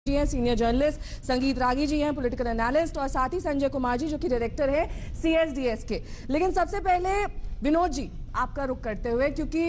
जी हैं senior journalist, संगीत रागी जी हैं पॉलिटिकल एनालिस्ट, और साथ ही संजय कुमार जी जो कि डायरेक्टर है CSDS के। लेकिन सबसे पहले विनोद जी आपका रुख करते हुए, क्योंकि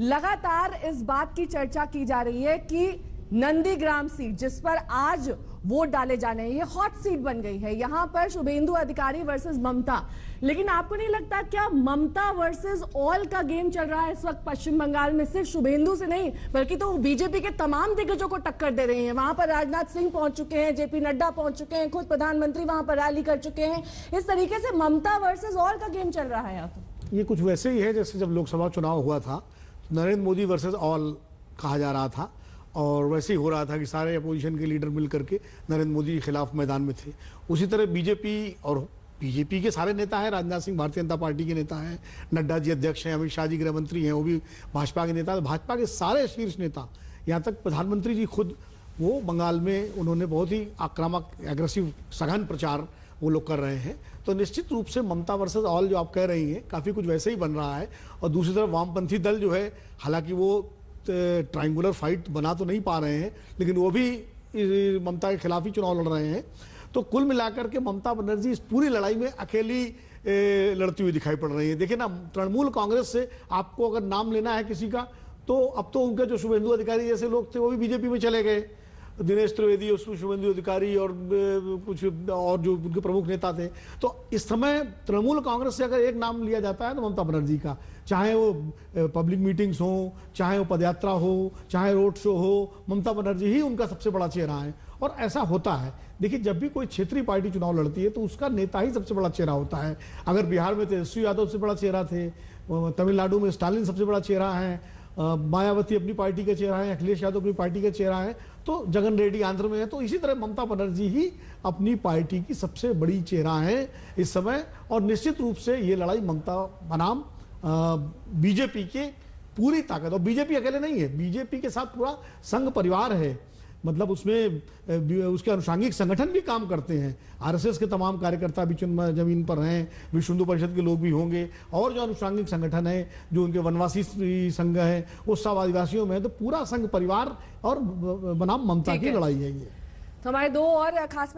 लगातार इस बात की चर्चा की जा रही है कि नंदीग्राम सीट जिस पर आज वोट डाले जाने हैं, ये हॉट सीट बन गई है। यहां पर शुभेंदु अधिकारी वर्सेस ममता। लेकिन आपको नहीं लगता क्या ममता वर्सेस ऑल का गेम चल रहा है इस वक्त पश्चिम बंगाल में? सिर्फ शुभेंदु से नहीं बल्कि तो बीजेपी के तमाम दिग्गजों को टक्कर दे रही है। वहां पर राजनाथ सिंह पहुंच चुके हैं, JP नड्डा पहुंच चुके हैं, खुद प्रधानमंत्री वहां पर रैली कर चुके हैं। इस तरीके से ममता वर्सेस ऑल का गेम चल रहा है यहाँ तो। ये कुछ वैसे ही है जैसे जब लोकसभा चुनाव हुआ था, नरेंद्र मोदी वर्सेस ऑल कहा जा रहा था, और वैसे ही हो रहा था कि सारे अपोजिशन के लीडर मिल करके नरेंद्र मोदी के खिलाफ मैदान में थे। उसी तरह बीजेपी और बीजेपी के सारे नेता हैं, राजनाथ सिंह भारतीय जनता पार्टी के नेता हैं, नड्डा जी अध्यक्ष हैं, अमित शाह जी गृह मंत्री हैं, वो भी भाजपा के नेता। भाजपा के सारे शीर्ष नेता, यहाँ तक प्रधानमंत्री जी खुद, वो बंगाल में उन्होंने बहुत ही आक्रामक एग्रेसिव सघन प्रचार वो लोग कर रहे हैं। तो निश्चित रूप से ममता वर्सेस ऑल जो आप कह रही हैं, काफ़ी कुछ वैसे ही बन रहा है। और दूसरी तरफ वामपंथी दल जो है, हालांकि वो ट्रायंगुलर फाइट बना तो नहीं पा रहे हैं, लेकिन वो भी ममता के खिलाफ ही चुनाव लड़ रहे हैं। तो कुल मिलाकर के ममता बनर्जी इस पूरी लड़ाई में अकेली लड़ती हुई दिखाई पड़ रही है। देखिए ना, तृणमूल कांग्रेस से आपको अगर नाम लेना है किसी का, तो अब तो उनके जो शुभेंदु अधिकारी जैसे लोग थे वो भी बीजेपी में चले गए। दिनेश त्रिवेदी, शुभेंदु अधिकारी और कुछ और जो उनके प्रमुख नेता थे। तो इस समय तृणमूल कांग्रेस से अगर एक नाम लिया जाता है तो ममता बनर्जी का, चाहे वो पब्लिक मीटिंग्स हो, चाहे वो पदयात्रा हो, चाहे रोड शो हो, ममता बनर्जी ही उनका सबसे बड़ा चेहरा है। और ऐसा होता है, देखिए जब भी कोई क्षेत्रीय पार्टी चुनाव लड़ती है तो उसका नेता ही सबसे बड़ा चेहरा होता है। अगर बिहार में तेजस्वी यादव सबसे बड़ा चेहरा थे, तमिलनाडु में स्टालिन सबसे बड़ा चेहरा है, मायावती अपनी पार्टी का चेहरा है, अखिलेश यादव अपनी पार्टी का चेहरा है, तो जगन रेड्डी आंध्र में है। तो इसी तरह ममता बनर्जी ही अपनी पार्टी की सबसे बड़ी चेहरा है इस समय। और निश्चित रूप से ये लड़ाई ममता बनाम बीजेपी के पूरी ताकत, और बीजेपी अकेले नहीं है, बीजेपी के साथ पूरा संघ परिवार है। मतलब उसमें उसके अनुषांगिक संगठन भी काम करते हैं। RSS के तमाम कार्यकर्ता भी जमीन पर हैं, विश्व हिंदू परिषद के लोग भी होंगे, और जो अनुषांगिक संगठन है, जो उनके वनवासी संघ है, वो सब आदिवासियों में है। तो पूरा संघ परिवार और बनाम ममता की लड़ाई है ये। तो हमारे दो और खास